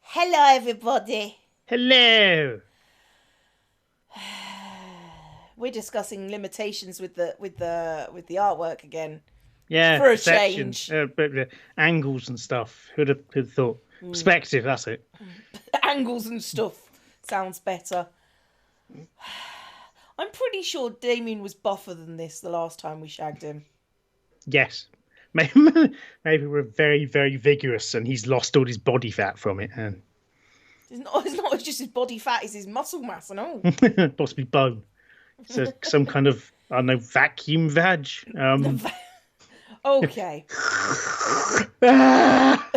Hello, everybody. Hello. We're discussing limitations with the artwork again Yeah, for a perception, change. angles and stuff. Who'd have thought? Perspective. That's it. Angles and stuff sounds better. I'm pretty sure Damien was buffer than this the last time we shagged him. Yes. Maybe, maybe we're very, very vigorous, and he's lost all his body fat from it, and It's not just his body fat; it's his muscle mass and all. possibly bone. So some kind of I don't know vacuum vag. Okay. Ah!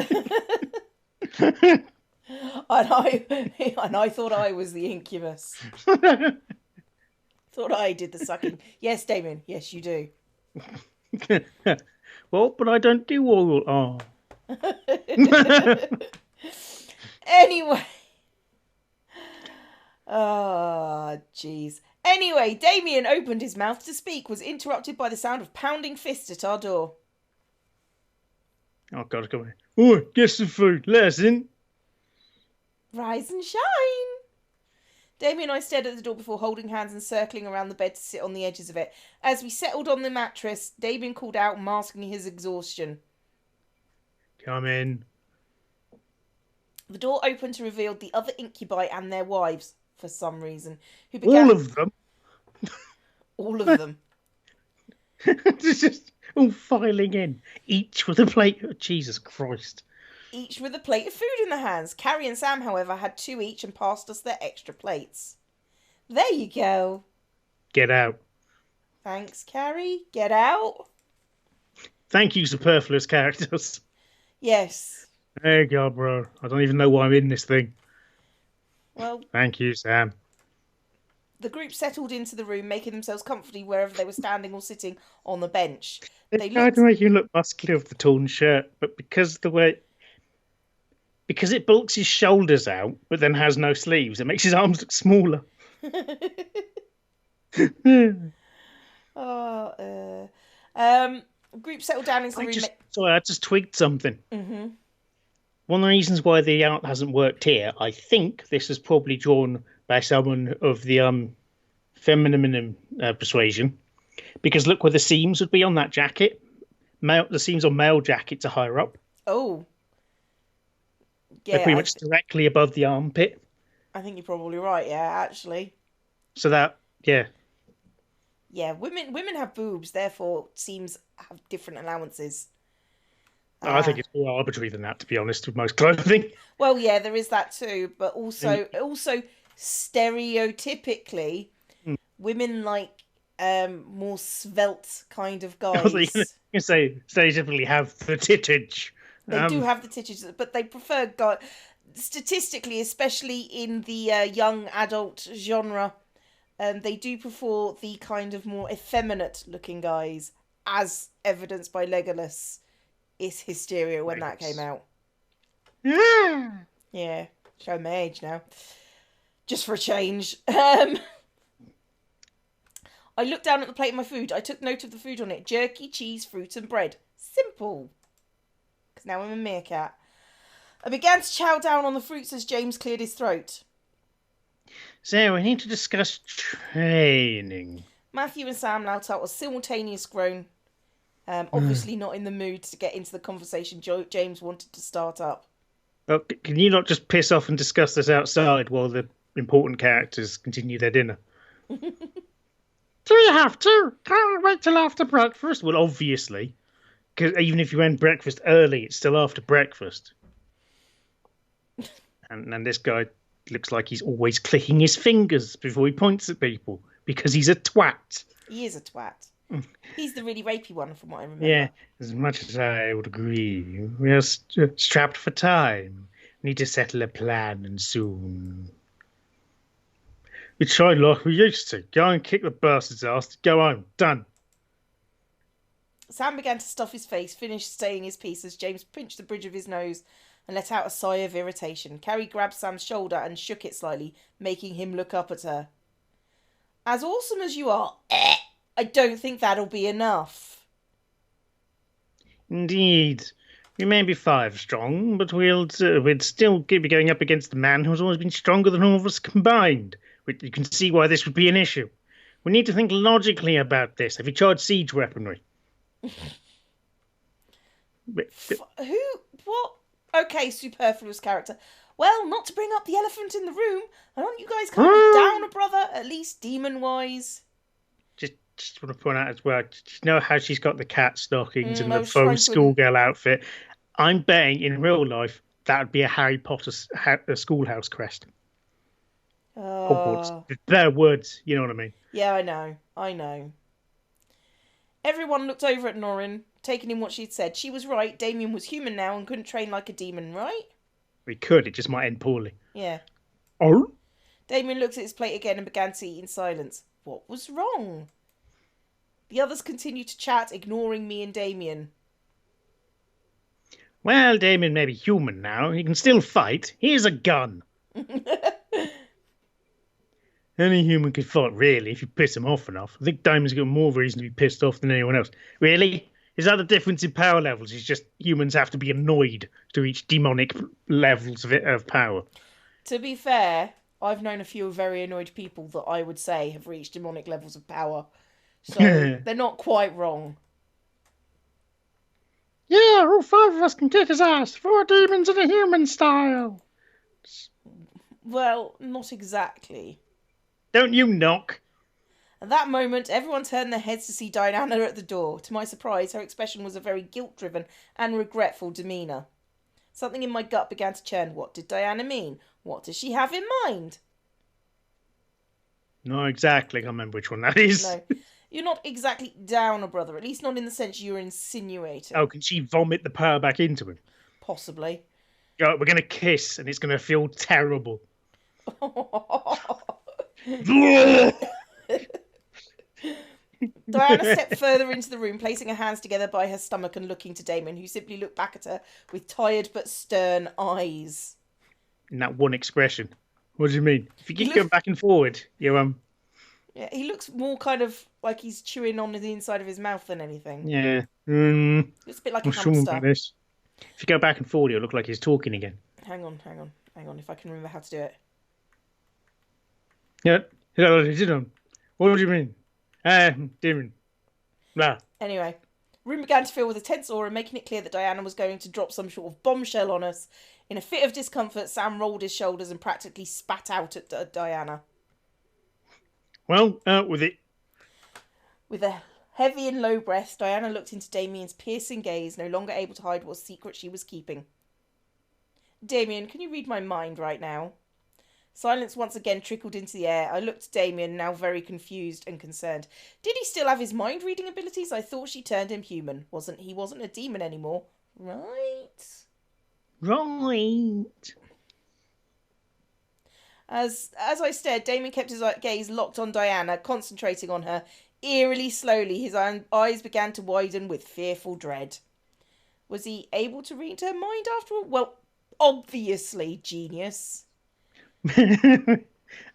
And I thought I was the incubus. Thought I did the sucking. Yes, Damien. Yes, you do. Well, but I don't do oral. Oh. Anyway. Ah, jeez. Anyway, Damien opened his mouth to speak, was interrupted by the sound of pounding fists at our door. Oh God, come on. Oh, get some food. Let us in. Rise and shine. Damien and I stared at the door before holding hands and circling around the bed to sit on the edges of it. As we settled on the mattress, Damien called out, masking his exhaustion. Come in. The door opened to reveal the other incubi and their wives, for some reason, who All began... of them. All of them. It's just all filing in, each with a plate. Oh, Jesus Christ. Each with a plate of food in their hands. Carrie and Sam, however, had two each and passed us their extra plates. There you go. Get out. Thanks, Carrie. Get out. Thank you, superfluous characters. Yes. There you go, bro. I don't even know why I'm in this thing. Well, Thank you, Sam. the group settled into the room, making themselves comfortable wherever they were standing or sitting on the bench. They They tried looked... to make him look muscular with the torn shirt, but because it bulks his shoulders out, but then has no sleeves, it makes his arms look smaller. oh, um, group settled down into the room. Sorry, I just twigged something. Mm-hmm. One of the reasons why the art hasn't worked here, I think this is probably drawn by someone of the feminine persuasion, because look where the seams would be on that jacket. The seams on male jackets are higher up. Oh. They're Yeah, pretty much directly above the armpit. I think you're probably right, yeah, actually. So that, yeah. Yeah, women have boobs, therefore seams have different allowances. I think it's more arbitrary than that, to be honest, with most clothing. Well, yeah, there is that too, but And also stereotypically, mm, women like more svelte kind of I was like, guys. you say stereotypically have the tittage. They do have the titties, but they prefer guy. Statistically, especially in the young adult genre, they do prefer the kind of more effeminate looking guys, as evidenced by Legolas. Is hysteria when that came out. Yeah. Yeah, show my age now. Just for a change. I looked down at the plate of my food. I took note of the food on it. Jerky, cheese, fruit and bread. Simple. Because now I'm a meerkat. I began to chow down on the fruits as James cleared his throat. So we need to discuss training. Matthew and Sam let out a simultaneous groan. Obviously not in the mood to get into the conversation James wanted to start up. Oh, can you not just piss off and discuss this outside while the important characters continue their dinner? Do you have to? Can't wait till after breakfast? Well, obviously. Because even if you end breakfast early, it's still after breakfast. And this guy looks like he's always clicking his fingers before he points at people because he's a twat. He is a twat. He's the really rapey one, from what I remember. Yeah, as much as I would agree, we are strapped for time. Need to settle a plan, and soon. We tried like we used to. Go and kick the bastard's ass. Go home. Done. Sam began to stuff his face, finished saying his piece as James pinched the bridge of his nose and let out a sigh of irritation. Carrie grabbed Sam's shoulder and shook it slightly, making him look up at her. As awesome as you are, I don't think that'll be enough. Indeed. We may be 5 strong, but we'd still be going up against a man who's always been stronger than all of us combined. You can see why this would be an issue. We need to think logically about this. Have you tried siege weaponry? Who? What? Okay, superfluous character. Well, not to bring up the elephant in the room. Aren't you guys kind of down a brother, at least demon-wise? Just want to point out as well, you know how she's got the cat stockings and the trying faux to- schoolgirl outfit? I'm betting in real life that would be a Harry Potter schoolhouse crest. Hogwarts. Their words, you know what I mean? Yeah, I know. Everyone looked over at Norrin, taking in what she'd said. She was right. Damien was human now and couldn't train like a demon, right? We could. It just might end poorly. Yeah. Oh? Damien looked at his plate again and began to eat in silence. What was wrong? The others continued to chat, ignoring me and Damien. Well, Damien may be human now. He can still fight. Here's a gun. Any human can fight, really, if you piss him off enough. I think Damien's got more reason to be pissed off than anyone else. Really? Is that the difference in power levels? It's just humans have to be annoyed to reach demonic levels of power. To be fair, I've known a few very annoyed people that I would say have reached demonic levels of power. So they're not quite wrong. Yeah, all 5 of us can kick his ass. 4 demons in a human style. Well, not exactly. Don't you knock. At that moment, everyone turned their heads to see Diana at the door. To my surprise, her expression was a very guilt-driven and regretful demeanour. Something in my gut began to churn. What did Diana mean? What does she have in mind? Not exactly. I can't remember which one that is. No. You're not exactly down a brother, at least not in the sense you're insinuating. Oh, can she vomit the power back into him? Possibly. Oh, we're going to kiss and it's going to feel terrible. Diana stepped further into the room, placing her hands together by her stomach and looking to Damien, who simply looked back at her with tired but stern eyes. In that one expression. What do you mean? If you keep going back and forward, you Yeah, he looks more kind of like he's chewing on the inside of his mouth than anything. Yeah. It's a bit like I'm a sure hamster. about this. If you go back and forward, it'll look like he's talking again. Hang on, if I can remember how to do it. Yeah. What do you mean? Damien. Blah. Anyway, room began to fill with a tense aura, making it clear that Diana was going to drop some sort of bombshell on us. In a fit of discomfort, Sam rolled his shoulders and practically spat out at Diana. Well, out with it. With a heavy and low breath, Diana looked into Damien's piercing gaze, no longer able to hide what secret she was keeping. Damien, can you read my mind right now? Silence once again trickled into the air. I looked at Damien, now very confused and concerned. Did he still have his mind-reading abilities? I thought she turned him human. He wasn't a demon anymore. Right? Right. As I stared, Damien kept his gaze locked on Diana, concentrating on her. Eerily slowly, his eyes began to widen with fearful dread. Was he able to read her mind after all? Well, obviously, genius. And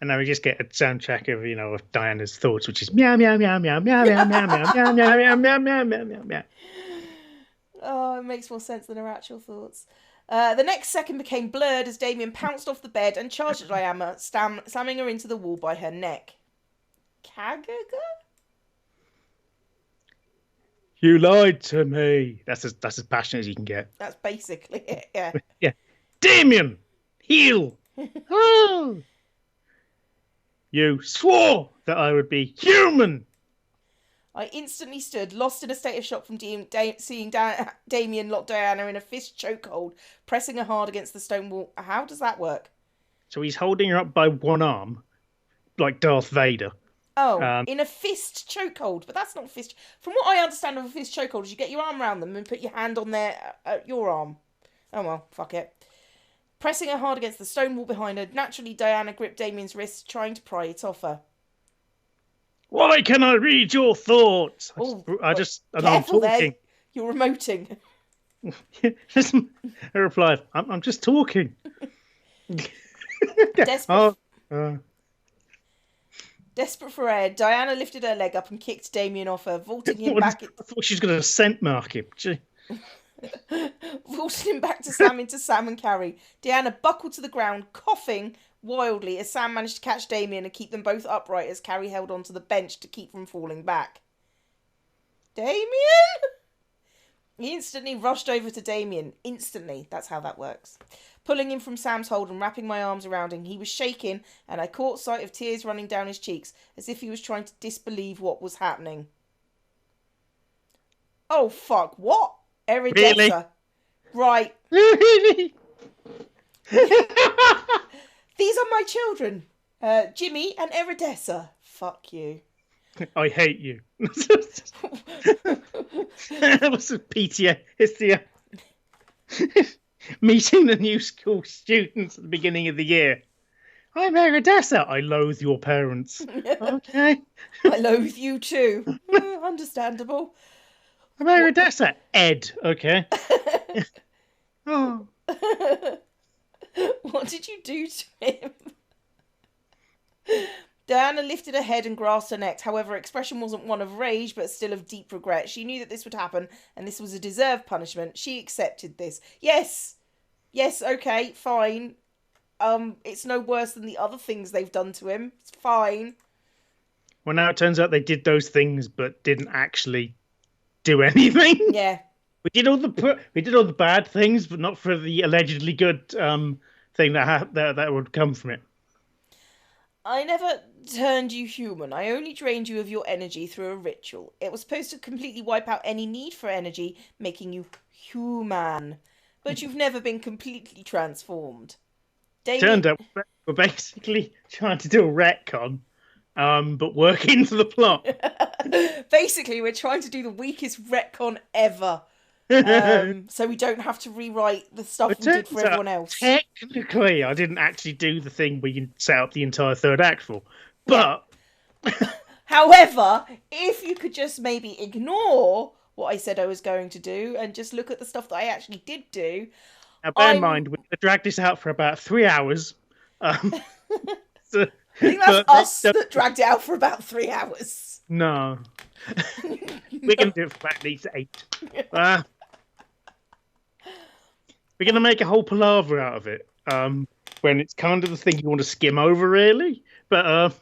now we just get a soundtrack of Diana's thoughts, which is meow meow meow meow meow meow meow meow meow meow meow meow meow meow meow meow. Oh, it makes more sense than her actual thoughts. The next second became blurred as Damien pounced off the bed and charged at Diana, slamming her into the wall by her neck. Kagaga? You lied to me. That's as passionate as you can get. That's basically it, yeah. Yeah. Damien! Heal! Oh! You swore that I would be human! I instantly stood, lost in a state of shock from seeing Damien lock Diana in a fist chokehold, pressing her hard against the stone wall. How does that work? So he's holding her up by one arm, like Darth Vader. Oh, in a fist chokehold. But that's not a fist. From what I understand of a fist chokehold is you get your arm around them and put your hand on your arm. Oh well, fuck it. Pressing her hard against the stone wall behind her, naturally Diana gripped Damien's wrist, trying to pry it off her. Why can I read your thoughts? Oh, I'm careful talking. there. You're remoting. Listen, I replied, I'm just talking. Desperate for air, Diana lifted her leg up and kicked Damien off her, vaulting him back. I thought she was going to scent mark him. Forcing him back to slam into Sam and Carrie. Deanna buckled to the ground, coughing wildly as Sam managed to catch Damien and keep them both upright as Carrie held onto the bench to keep from falling back. Damien? He instantly rushed over to Damien. Instantly. That's how that works. Pulling him from Sam's hold and wrapping my arms around him, he was shaking, and I caught sight of tears running down his cheeks, as if he was trying to disbelieve what was happening. Oh, fuck. What? Eridessa. Really? Right. Really? These are my children. Jimmy and Eridessa. Fuck you. I hate you. That was a PTA. It's the meeting the new school students at the beginning of the year. I'm Eridessa. I loathe your parents. Okay. I loathe you too. Understandable. I'm Eridessa. Ed. Okay. Oh. What did you do to him? Diana lifted her head and grasped her neck. However, her expression wasn't one of rage, but still of deep regret. She knew that this would happen, and this was a deserved punishment. She accepted this. Yes, okay, fine. It's no worse than the other things they've done to him. It's fine. Well, now it turns out they did those things, but didn't actually do anything. Yeah. We did all the bad things, but not for the allegedly good thing that would come from it. I never turned you human. I only drained you of your energy through a ritual. It was supposed to completely wipe out any need for energy, making you human. But you've never been completely transformed. Damien... Turned out we're basically trying to do a retcon, but work into the plot. Basically, we're trying to do the weakest retcon ever. So we don't have to rewrite the stuff we did for everyone else. Technically, I didn't actually do the thing where you set up the entire third act for. But... Yeah. However, if you could just maybe ignore what I said I was going to do and just look at the stuff that I actually did do... Now, bear in mind, we're going to drag this out for about 3 hours. I think that's us that dragged it out for about 3 hours. No. We're going to do it for about at least 8. We're going to make a whole palaver out of it. When it's kind of the thing you want to skim over, really. But,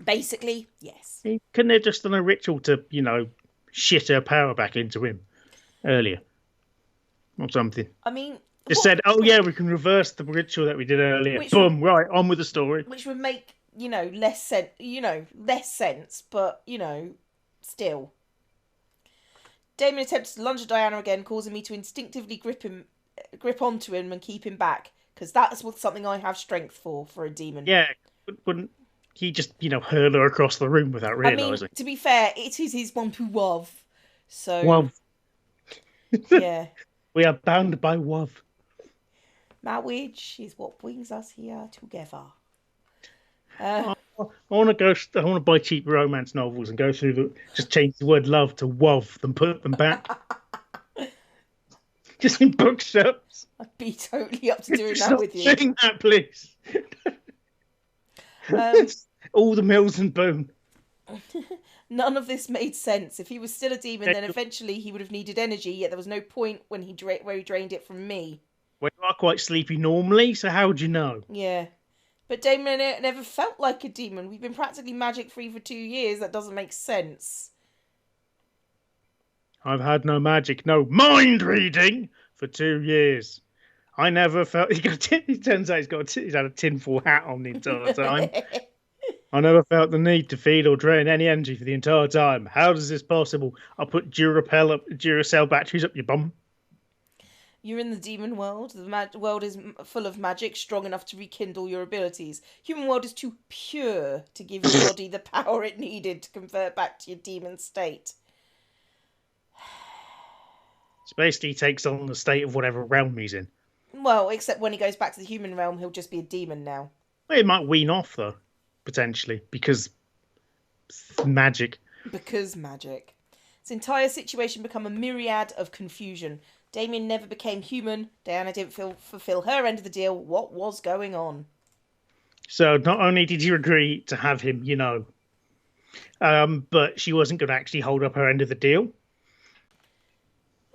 basically, yes. Couldn't they just done a ritual to, shit her power back into him earlier? Or something. I mean... Just said, oh yeah, we can reverse the ritual that we did earlier. Boom, right, on with the story. Which would make, less sense, but, still. Damien attempts to lunge at Diana again, causing me to instinctively grip onto him and keep him back, because that's something I have strength for a demon. Yeah, wouldn't he just, hurl her across the room without realising? I mean, to be fair, it is his one to love, so... Love. Yeah. We are bound by love. Marriage is what brings us here together. I want to buy cheap romance novels and go through just change the word love to love, then put them back. Just in bookshops. I'd be totally up to doing that with you. Doing that, please. All the Mills and Boone. None of this made sense. If he was still a demon, then eventually he would have needed energy, yet there was no point where he drained it from me. Well, you are quite sleepy normally, so how would you know? Yeah. But Damien never felt like a demon. We've been practically magic-free for 2 years. That doesn't make sense. I've had no magic, no mind reading for 2 years. I never felt... It turns out he's had a tinfoil hat on the entire time. I never felt the need to feed or drain any energy for the entire time. How is this possible? I'll put Duracell batteries up your bum. You're in the demon world. The world is full of magic, strong enough to rekindle your abilities. Human world is too pure to give your body the power it needed to convert back to your demon state. So basically he takes on the state of whatever realm he's in. Well, except when he goes back to the human realm, he'll just be a demon now. Well, it might wean off, though, potentially, because magic. Because magic. This entire situation became a myriad of confusion. Damien never became human. Diana didn't fulfill her end of the deal. What was going on? So not only did you agree to have him, but she wasn't going to actually hold up her end of the deal.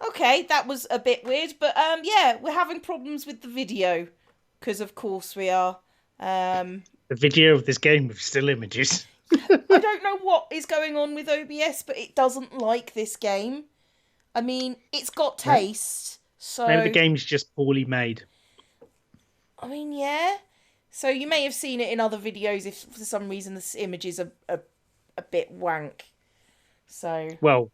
Okay, that was a bit weird, but yeah, we're having problems with the video because, of course, we are. The video of this game with still images. I don't know what is going on with OBS, but it doesn't like this game. I mean, it's got taste, so... Maybe the game's just poorly made. I mean, yeah. So you may have seen it in other videos if for some reason the images are a bit wank. So... Well,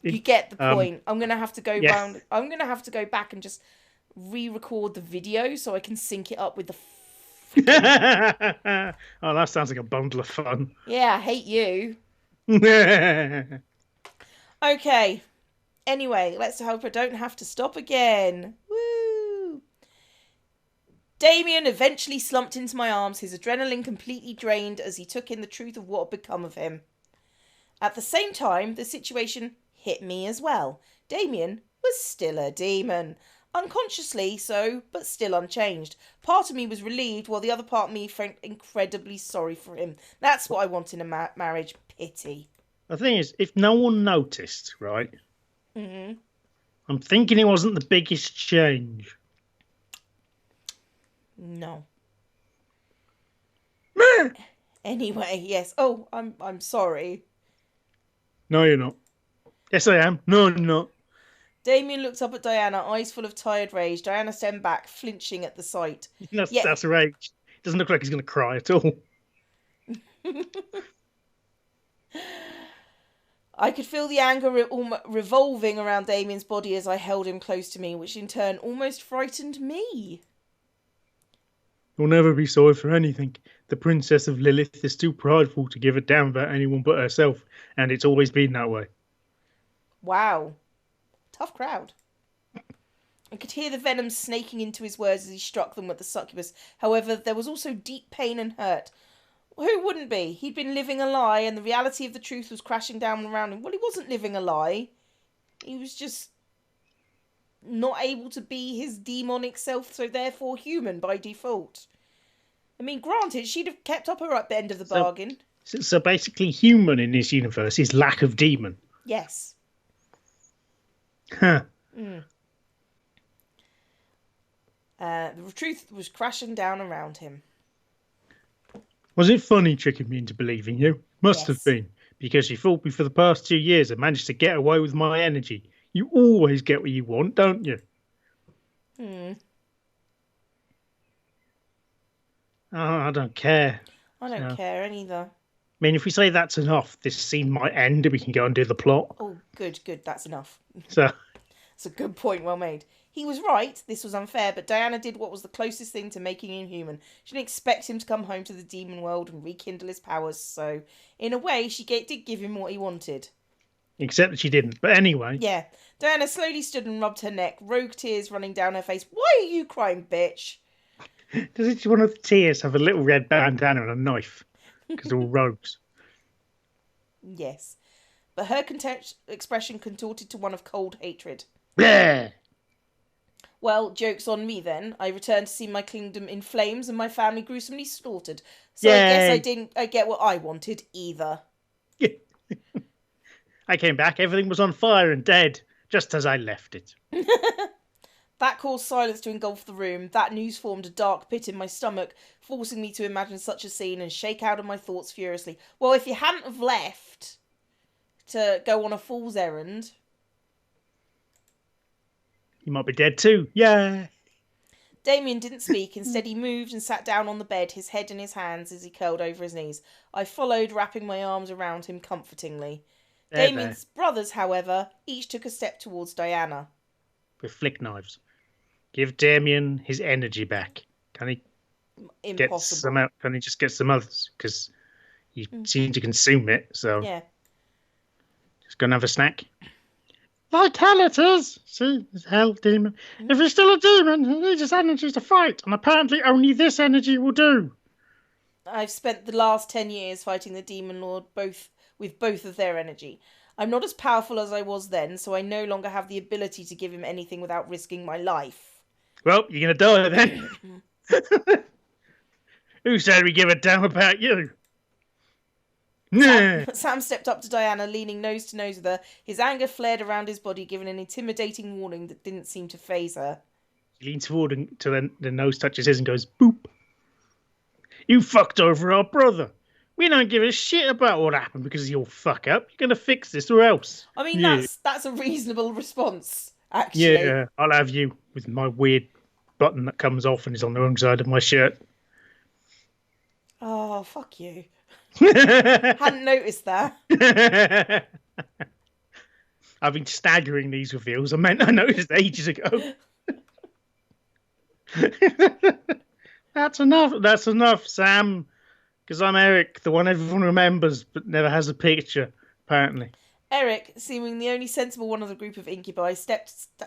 you get the point. I'm going to have to go yeah. round... I'm going to have to go back and just re-record the video so I can sync it up with the... Oh, that sounds like a bundle of fun. Yeah, I hate you. Okay. Anyway, let's hope I don't have to stop again. Woo! Damien eventually slumped into my arms, his adrenaline completely drained as he took in the truth of what had become of him. At the same time, the situation hit me as well. Damien was still a demon. Unconsciously so, but still unchanged. Part of me was relieved, while the other part of me felt incredibly sorry for him. That's what I want in a marriage. Pity. The thing is, if no one noticed, right? Mm-hmm. I'm thinking it wasn't the biggest change. No. Anyway, yes. Oh, I'm sorry. No, you're not. Yes, I am. No, I'm not. Damien looked up at Diana, eyes full of tired rage. Diana stemmed back, flinching at the sight. That's rage. Doesn't look like he's going to cry at all. I could feel the anger revolving around Damien's body as I held him close to me, which in turn almost frightened me. You'll never be sorry for anything. The Princess of Lilith is too prideful to give a damn about anyone but herself, and it's always been that way. Wow. Tough crowd. I could hear the venom snaking into his words as he struck them with the succubus. However, there was also deep pain and hurt. Who wouldn't be? He'd been living a lie, and the reality of the truth was crashing down around him. Well, he wasn't living a lie. He was just not able to be his demonic self, so therefore human by default. I mean, granted, she'd have kept up her end of the bargain. So basically human in this universe is lack of demon. Yes. Huh. The truth was crashing down around him. Was it funny tricking me into believing you? Must have been, because you fooled me for the past 2 years and managed to get away with my energy. You always get what you want, don't you? Oh, I don't care. I don't care either. I mean, if we say that's enough, this scene might end and we can go and do the plot. Oh, good, that's enough. So, that's a good point, well made. He was right, this was unfair, but Diana did what was the closest thing to making him human. She didn't expect him to come home to the demon world and rekindle his powers, so in a way she did give him what he wanted. Except that she didn't, but anyway. Yeah. Diana slowly stood and rubbed her neck, rogue tears running down her face. Why are you crying, bitch? Does each one of the tears have a little red bandana and a knife? Because they're all rogues. Yes. But her expression contorted to one of cold hatred. Bleh! Well, joke's on me then. I returned to see my kingdom in flames and my family gruesomely slaughtered. So Yay. I guess I didn't get what I wanted either. I came back, everything was on fire and dead, just as I left it. That caused silence to engulf the room. That news formed a dark pit in my stomach, forcing me to imagine such a scene and shake out of my thoughts furiously. Well, if you hadn't have left to go on a fool's errand... You might be dead too. Yeah. Damien didn't speak. Instead, he moved and sat down on the bed, his head in his hands as he curled over his knees. I followed, wrapping my arms around him comfortingly. Damien's brothers, however, each took a step towards Diana. With flick knives. Give Damien his energy back. Can he get some out? Can he just get some others? Because you seem to consume it, so... Yeah. Just go and have a snack. Like hell it is. See, it's hell, demon. If he's still a demon, he needs his energy to fight, and apparently only this energy will do. I've spent the last 10 years fighting the Demon Lord with both of their energy. I'm not as powerful as I was then, so I no longer have the ability to give him anything without risking my life. Well, you're going to die then. Who said we give a damn about you? Sam stepped up to Diana, leaning nose to nose with her. His anger flared around his body, giving an intimidating warning that didn't seem to faze her. He leans forward until the nose touches his and goes, boop. You fucked over our brother. We don't give a shit about what happened because of your fuck up. You're going to fix this or else. I mean, that's a reasonable response, actually. Yeah, I'll have you with my weird button that comes off and is on the wrong side of my shirt. Oh, fuck you. Hadn't noticed that. I've been staggering these reveals. I noticed ages ago. That's enough, Sam. Because I'm Eric, the one everyone remembers but never has a picture, apparently. Eric, seeming the only sensible one of the group of incubi,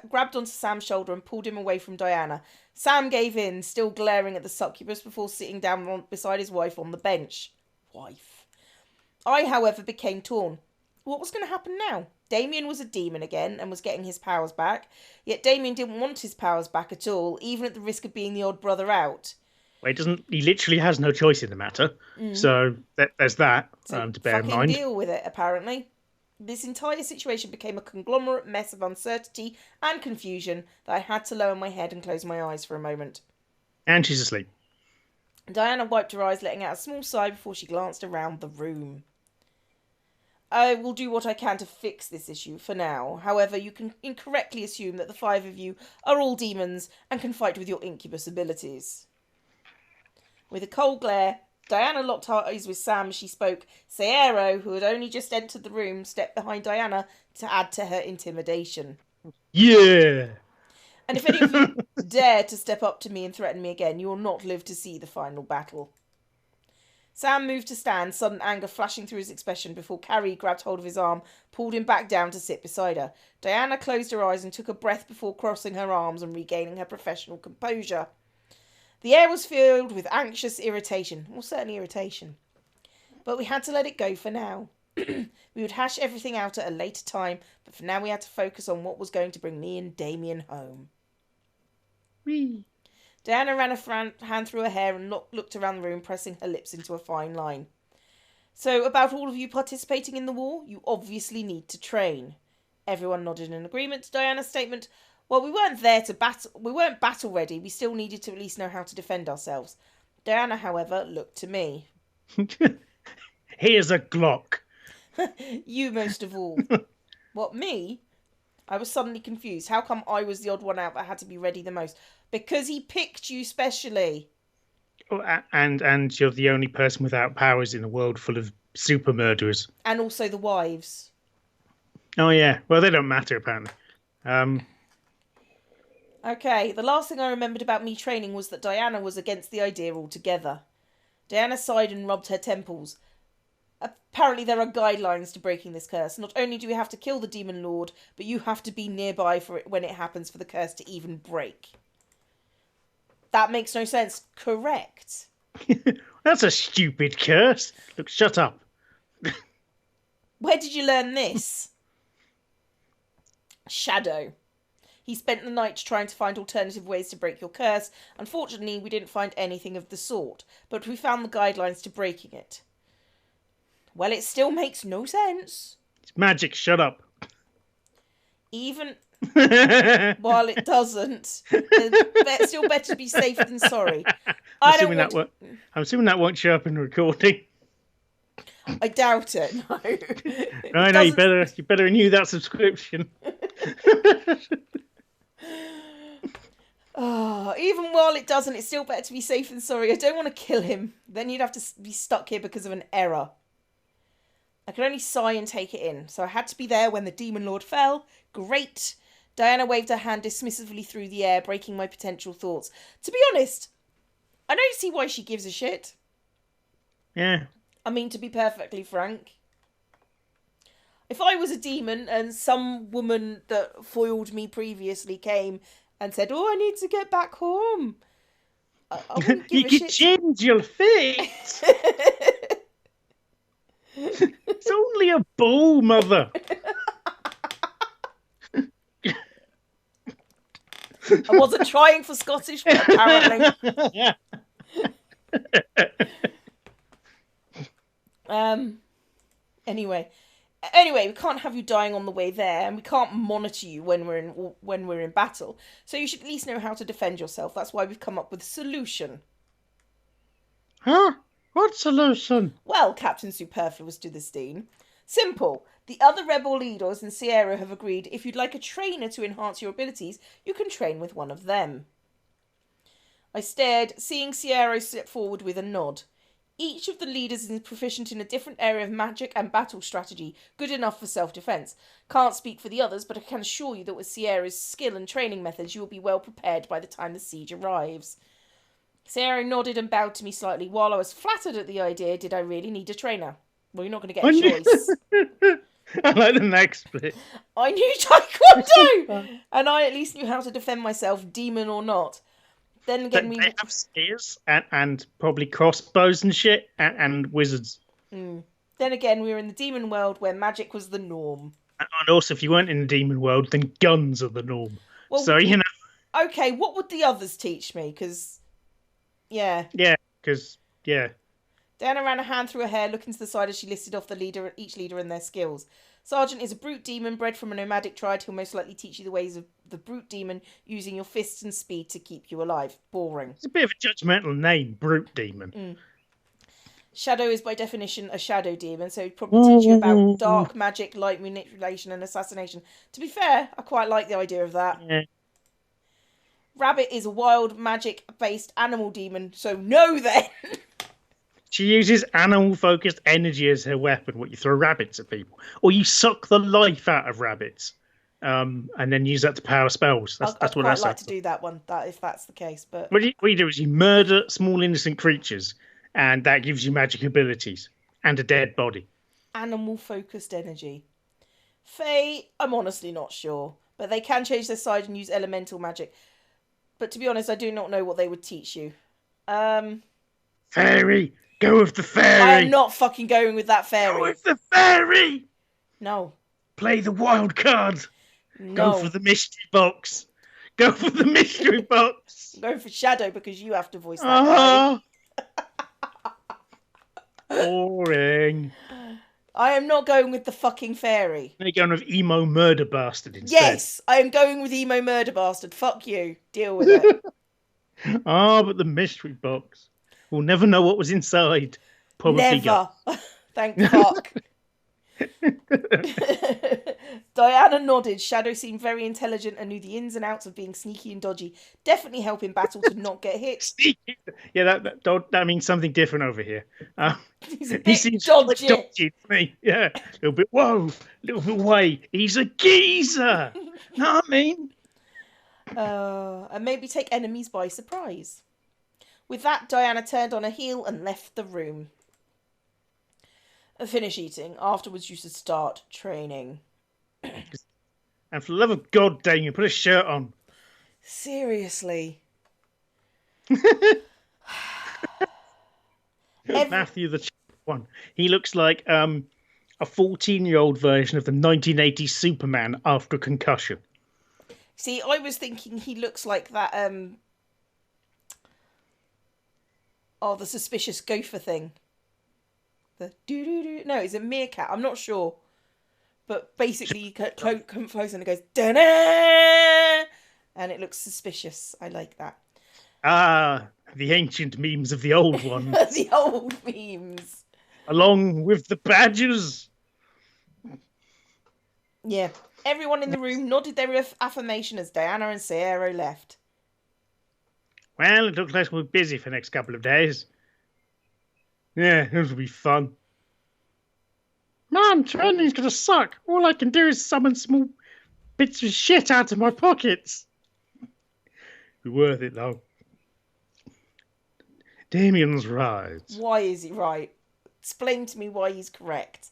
grabbed onto Sam's shoulder and pulled him away from Diana. Sam gave in, still glaring at the succubus before sitting down beside his wife on the bench. Wife. I, however, became torn. What was going to happen now? Damien was a demon again and was getting his powers back, yet Damien didn't want his powers back at all, even at the risk of being the odd brother out. Well, he literally has no choice in the matter, so there's that to bear in mind. Deal with it, apparently. This entire situation became a conglomerate mess of uncertainty and confusion that I had to lower my head and close my eyes for a moment. And she's asleep. Diana wiped her eyes, letting out a small sigh before she glanced around the room. I will do what I can to fix this issue for now. However, you can incorrectly assume that the 5 of you are all demons and can fight with your incubus abilities. With a cold glare, Diana locked eyes with Sam as she spoke. Sayero, who had only just entered the room, stepped behind Diana to add to her intimidation. Yeah! And if any of you dare to step up to me and threaten me again, you will not live to see the final battle. Sam moved to stand, sudden anger flashing through his expression before Carrie grabbed hold of his arm, pulled him back down to sit beside her. Diana closed her eyes and took a breath before crossing her arms and regaining her professional composure. The air was filled with anxious irritation. Well, certainly irritation. But we had to let it go for now. We would hash everything out at a later time, but for now we had to focus on what was going to bring me and Damien home. Whee! Diana ran a hand through her hair and looked around the room, pressing her lips into a fine line. So, about all of you participating in the war, you obviously need to train. Everyone nodded in agreement to Diana's statement. Well, we weren't battle ready. We still needed to at least know how to defend ourselves. Diana, however, looked to me. Here's a Glock. You most of all. What, me? I was suddenly confused. How come I was the odd one out that had to be ready the most? Because he picked you specially. Oh, and you're the only person without powers in a world full of super murderers. And also the wives. Oh, yeah. Well, they don't matter, apparently. Okay, the last thing I remembered about me training was that Diana was against the idea altogether. Diana sighed and rubbed her temples. Apparently there are guidelines to breaking this curse. Not only do we have to kill the demon lord, but you have to be nearby for it when it happens for the curse to even break. That makes no sense. Correct. That's a stupid curse. Look, shut up. Where did you learn this? Shadow. He spent the night trying to find alternative ways to break your curse. Unfortunately, we didn't find anything of the sort, but we found the guidelines to breaking it. Well, it still makes no sense. It's magic, shut up. Even while it doesn't, it's still better to be safe than sorry. I'm assuming that won't show up in the recording. I doubt it, no. I know, you better renew that subscription. Even while it doesn't, it's still better to be safe than sorry. I don't want to kill him. Then you'd have to be stuck here because of an error. I could only sigh and take it in, so I had to be there when the demon lord fell. Great. Diana waved her hand dismissively through the air, breaking my potential thoughts. To be honest, I don't see why she gives a shit. Yeah. I mean, to be perfectly frank. If I was a demon and some woman that foiled me previously came and said, "Oh, I need to get back home," I wouldn't give you a could shit. change your fate. It's only a ball, mother. I wasn't trying for Scottish, but apparently. Anyway, we can't have you dying on the way there, and we can't monitor you when we're in battle. So you should at least know how to defend yourself. That's why we've come up with a solution. Huh? What solution? Well, Captain Superfluous to the Steen. Simple. The other rebel leaders in Sierra have agreed if you'd like a trainer to enhance your abilities, you can train with one of them. I stared, seeing Sierra step forward with a nod. Each of the leaders is proficient in a different area of magic and battle strategy, good enough for self-defense. Can't speak for the others, but I can assure you that with Sierra's skill and training methods, you will be well prepared by the time the siege arrives. Sierra nodded and bowed to me slightly. While I was flattered at the idea, did I really need a trainer? Well, you're not going to get a choice. I like the next bit. I knew Taekwondo! And I at least knew how to defend myself, demon or not. Then again, they have spears and probably crossbows and shit and wizards. Then again, we were in the demon world where magic was the norm. And also, if you weren't in the demon world, then guns are the norm. Well, so, Okay, what would the others teach me? Because, yeah. Yeah, because, yeah. Diana ran a hand through her hair, looking to the side as she listed off each leader and their skills. Sergeant is a brute demon bred from a nomadic tribe who'll most likely teach you the ways of the brute demon, using your fists and speed to keep you alive. Boring. It's a bit of a judgmental name, brute demon. Shadow is by definition a shadow demon, so he'd probably teach you about dark magic, light manipulation and assassination. To be fair, I quite like the idea of that. Yeah. Rabbit is a wild magic-based animal demon, so no then! She uses animal-focused energy as her weapon. What, you throw rabbits at people? Or you suck the life out of rabbits and then use that to power spells. That's what I'd like to do that one, if that's the case. But what you do is you murder small innocent creatures, and that gives you magic abilities and a dead body. Animal-focused energy. Fae, I'm honestly not sure. But they can change their side and use elemental magic. But to be honest, I do not know what they would teach you. Fairy! Go with the fairy! I am not fucking going with that fairy. Go with the fairy! No. Play the wild card. No. Go for the mystery box. Go for the mystery box. Go for Shadow because you have to voice that guy. Boring. I am not going with the fucking fairy. You're going with emo murder bastard instead. Yes, I am going with emo murder bastard. Fuck you. Deal with it. But the mystery box. We'll never know what was inside. Probably never. Thank fuck. Diana nodded. Shadow seemed very intelligent and knew the ins and outs of being sneaky and dodgy. Definitely help in battle to not get hit. Sneaky. Yeah, that means something different over here. He seems dodgy. Dodgy to me. Yeah, a little bit. Whoa, a little bit away. He's a geezer. Know what I mean? And maybe take enemies by surprise. With that, Diana turned on her heel and left the room. Finish eating. Afterwards, you should start training. And for the love of God, Damien, put a shirt on. Seriously. Matthew the one. He looks like a 14-year-old version of the 1980s Superman after a concussion. See, I was thinking he looks like that, the suspicious gopher thing. The doo-doo-doo. No, it's a meerkat. I'm not sure. But basically, you come close and it goes, da-na! And it looks suspicious. I like that. The ancient memes of the old ones. The old memes. Along with the badgers. Yeah. Everyone in the room nodded their affirmation as Diana and Sierra left. Well, it looks like we're busy for the next couple of days. Yeah, this will be fun. Man, training's gonna suck. All I can do is summon small bits of shit out of my pockets. Be worth it, though. Damien's right. Why is he right? Explain to me why he's correct.